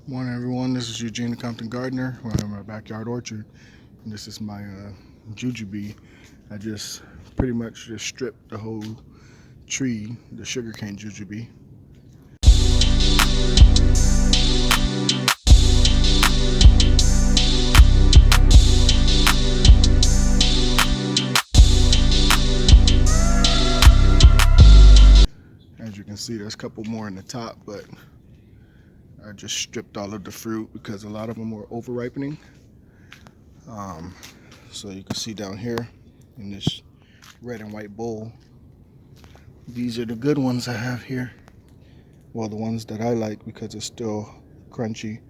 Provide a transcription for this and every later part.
Morning, everyone. This is Eugene, the Compton Gardener. We're in my backyard orchard, and this is my jujube. I just pretty much just stripped the whole tree, the sugarcane jujube. As you can see, there's a couple more in the top, but I just stripped all of the fruit because a lot of them were over ripening. So you can see down here in this red and white bowl, these are the good ones I have here. Well, the ones that I like because it's still crunchy.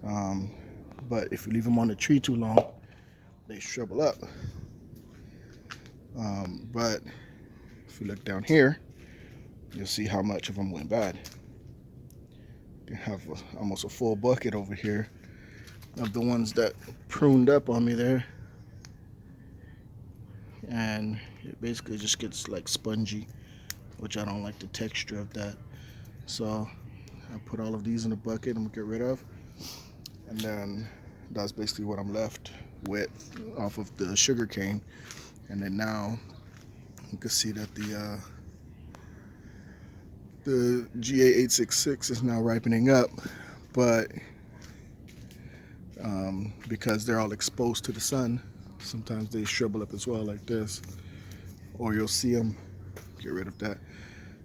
Um, but if you leave them on the tree too long, they shrivel up. But if you look down here, you'll see how much of them went bad. You have almost a full bucket over here of the ones that pruned up on me there. And it basically just gets like spongy, which I don't like the texture of that. So I put all of these in a bucket and get rid of. And then that's basically what I'm left with off of the sugar cane. And then now you can see that the GA-866 is now ripening up, but because they're all exposed to the sun, sometimes they shrivel up as well like this. Or you'll see them, get rid of that,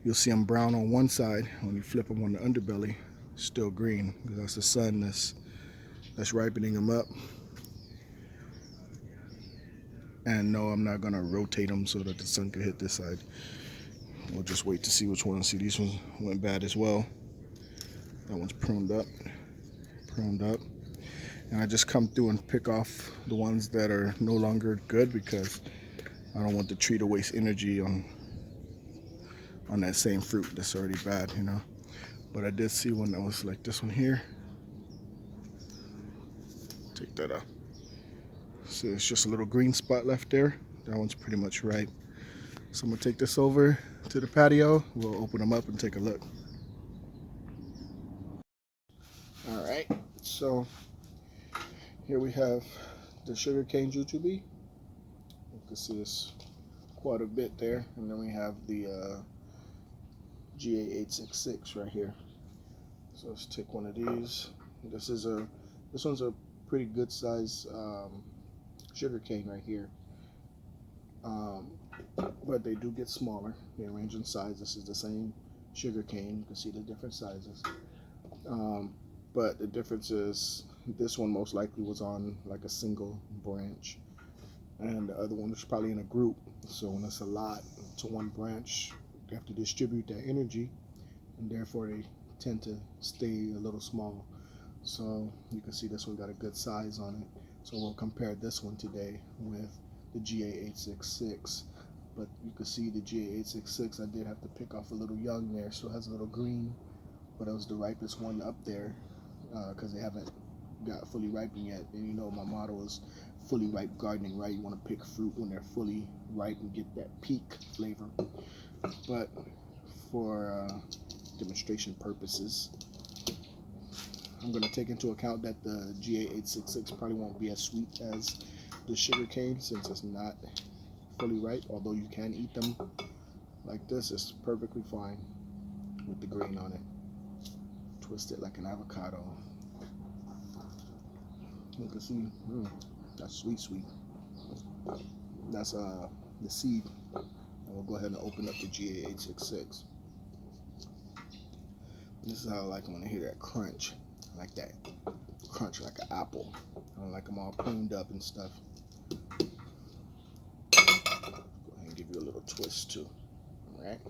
you'll see them brown on one side. When you flip them on the underbelly, still green, because that's the sun that's ripening them up. And no, I'm not gonna rotate them so that the sun can hit this side. We'll just wait to see which ones. See, these ones went bad as well. That one's pruned up. And I just come through and pick off the ones that are no longer good because I don't want the tree to waste energy on that same fruit that's already bad, you know. But I did see one that was like this one here. Take that out. So it's just a little green spot left there. That one's pretty much ripe. So I'm gonna take this over to the patio. We'll open them up and take a look. All right, so here we have the sugarcane jujube. You can see it's quite a bit there, and then we have the GA-866 right here. So let's take one of these. This one's a pretty good size sugarcane right here. But they do get smaller. They range in size. This is the same sugarcane. You can see the different sizes. But the difference is this one most likely was on like a single branch, and the other one was probably in a group. So when it's a lot to one branch, you have to distribute that energy, and therefore they tend to stay a little small. So you can see this one got a good size on it. So we'll compare this one today with the GA-866. But you can see the GA-866, I did have to pick off a little young there, so it has a little green, but it was the ripest one up there because they haven't got fully ripened yet. And you know my motto is fully ripe gardening, right? You want to pick fruit when they're fully ripe and get that peak flavor. But for demonstration purposes, I'm going to take into account that the GA-866 probably won't be as sweet as the sugarcane since it's not fully ripe, although you can eat them like this. It's perfectly fine with the grain on it. Twist it like an avocado. You can see, that's sweet. That's the seed. And we'll go ahead and open up the GA-866. This is how I like them when I hear that crunch. I like that crunch like an apple. I don't like them all pruned up and stuff. Go ahead and give you a little twist too. All right.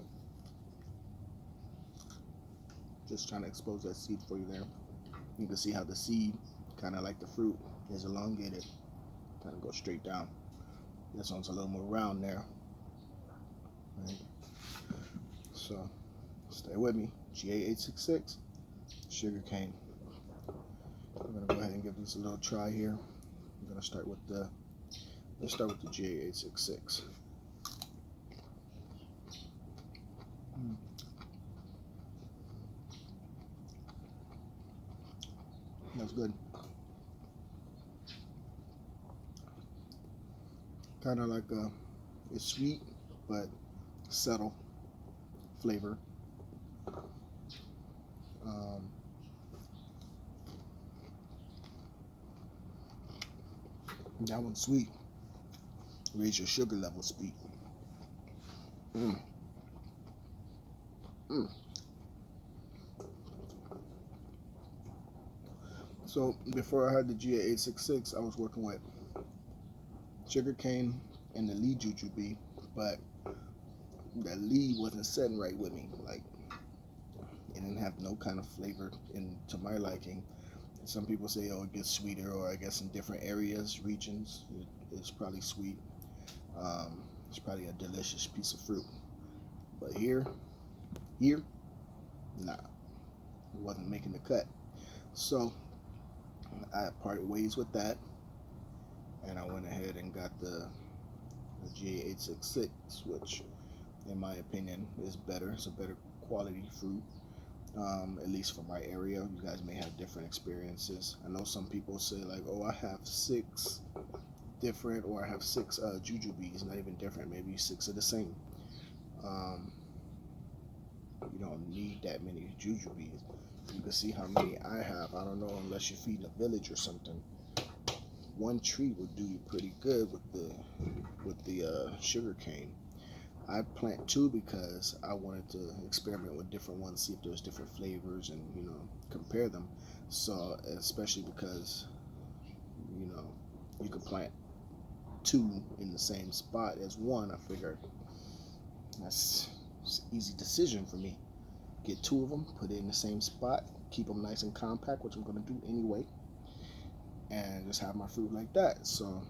Just trying to expose that seed for you there. You can see how the seed, kind of like the fruit, is elongated. Kind of go straight down. This one's a little more round there. Right. So stay with me. GA-866, sugarcane. I'm gonna go ahead and give this a little try here. I'm gonna start with the GA-866. That's good. Kind of like it's sweet, but subtle flavor. That one's sweet. Raise your sugar level sweet. Mm. Mm. So before I had the GA-866, I was working with Sugarcane and the Jujube, but that lead wasn't setting right with me. Like, it didn't have no kind of flavor to my liking. Some people say, oh, it gets sweeter, or I guess in different areas, regions, it's probably sweet. It's probably a delicious piece of fruit. But here, nah, it wasn't making the cut. So I parted ways with that, and I went ahead and got the GA-866, which in my opinion is better. It's a better quality fruit, at least for my area. You guys may have different experiences. I know some people say like, oh, I have 6 different, or I have 6 jujubes, not even different, maybe 6 are the same. You don't need that many jujubes. You can see how many I have. I don't know, unless you're feeding a village or something. One tree would do you pretty good with the sugar cane. I plant 2 because I wanted to experiment with different ones, see if there was different flavors, and compare them. So especially because you could plant 2 in the same spot as one, I figured it's an easy decision for me. Get 2 of them, put it in the same spot, keep them nice and compact, which I'm going to do anyway, and just have my fruit like that. So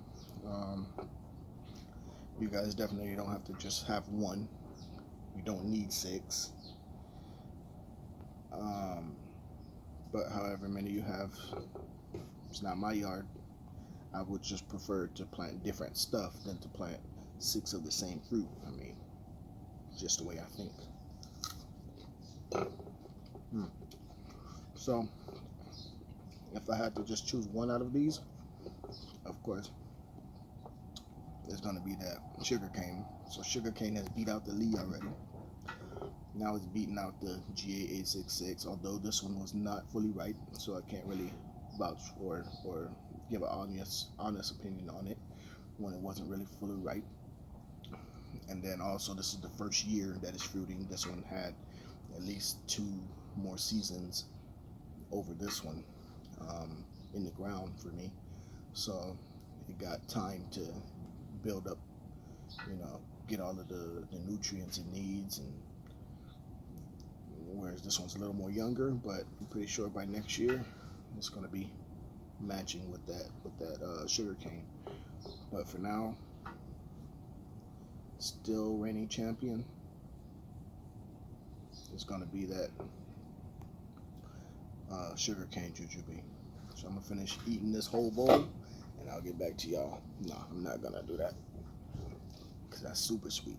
you guys definitely don't have to just have 1. You don't need 6. But however many you have, it's not my yard. I would just prefer to plant different stuff than to plant 6 of the same fruit. I mean, just the way I think. So if I had to just choose one out of these, of course it's going to be that sugarcane. So sugarcane has beat out the Lee already. Now it's beating out the GA-866, although this one was not fully ripe, so I can't really vouch or give an honest opinion on it when it wasn't really fully ripe. And then also, this is the first year that it's fruiting. This one had at least 2 more seasons over this one in the ground for me, so it got time to build up, get all of the nutrients it needs, and whereas this one's a little more younger, but I'm pretty sure by next year it's going to be matching with that sugar cane. But for now, still reigning champion is going to be that Sugarcane Jujube. So I'm gonna finish eating this whole bowl, and I'll get back to y'all. No, I'm not gonna do that because that's super sweet.